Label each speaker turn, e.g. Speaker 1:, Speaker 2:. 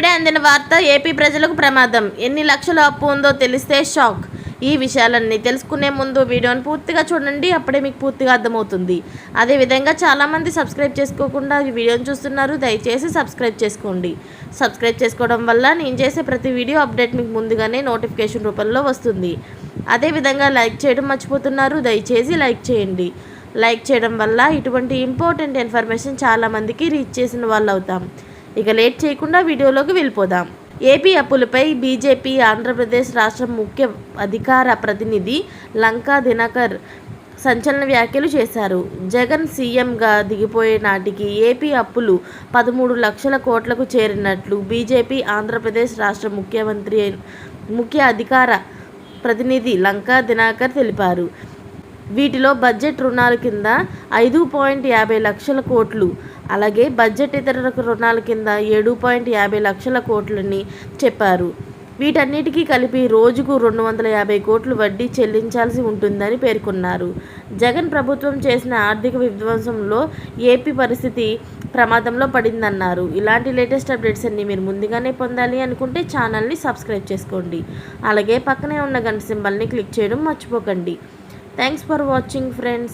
Speaker 1: ఇప్పుడే అందిన వార్త. ఏపీ ప్రజలకు ప్రమాదం. ఎన్ని లక్షల అప్పు ఉందో తెలిస్తే షాక్. ఈ విషయాలన్నీ తెలుసుకునే ముందు వీడియోని పూర్తిగా చూడండి, అప్పుడే మీకు పూర్తిగా అర్థమవుతుంది. అదేవిధంగా చాలామంది సబ్స్క్రైబ్ చేసుకోకుండా ఈ వీడియోని చూస్తున్నారు, దయచేసి సబ్స్క్రైబ్ చేసుకోండి. సబ్స్క్రైబ్ చేసుకోవడం వల్ల నేను చేసే ప్రతి వీడియో అప్డేట్ మీకు ముందుగానే నోటిఫికేషన్ రూపంలో వస్తుంది. అదేవిధంగా లైక్ చేయడం మర్చిపోతున్నారు, దయచేసి లైక్ చేయండి. లైక్ చేయడం వల్ల ఇటువంటి ఇంపార్టెంట్ ఇన్ఫర్మేషన్ చాలామందికి రీచ్ చేసిన వాళ్ళు అవుతాం. ఇక లేట్ చేయకుండా వీడియోలోకి వెళ్ళిపోదాం. ఏపీ అప్పులపై బీజేపీ ఆంధ్రప్రదేశ్ రాష్ట్ర ముఖ్య అధికార ప్రతినిధి లంకా దినకర్ సంచలన వ్యాఖ్యలు చేశారు. జగన్ సీఎంగా దిగిపోయే నాటికి ఏపీ అప్పులు 13 లక్షల కోట్లకు చేరినట్లు బీజేపీ ఆంధ్రప్రదేశ్ రాష్ట్ర ముఖ్య అధికార ప్రతినిధి లంకా దినకర్ తెలిపారు. వీటిలో బడ్జెట్ రుణాల కింద 5.50 లక్షల కోట్లు, అలాగే బడ్జెట్ ఇతర రుణాల కింద 7.50 లక్షల కోట్లని చెప్పారు. వీటన్నిటికీ కలిపి రోజుకు 250 కోట్లు వడ్డీ చెల్లించాల్సి ఉంటుందని పేర్కొన్నారు. జగన్ ప్రభుత్వం చేసిన ఆర్థిక విధ్వంసంలో ఏపీ పరిస్థితి ప్రమాదంలో పడిందన్నారు. ఇలాంటి లేటెస్ట్ అప్డేట్స్ అన్ని మీరు ముందుగానే పొందాలి అనుకుంటే ఛానల్ని సబ్స్క్రైబ్ చేసుకోండి. అలాగే పక్కనే ఉన్న గంట సింబల్ని క్లిక్ చేయడం మర్చిపోకండి. Thanks for watching, friends.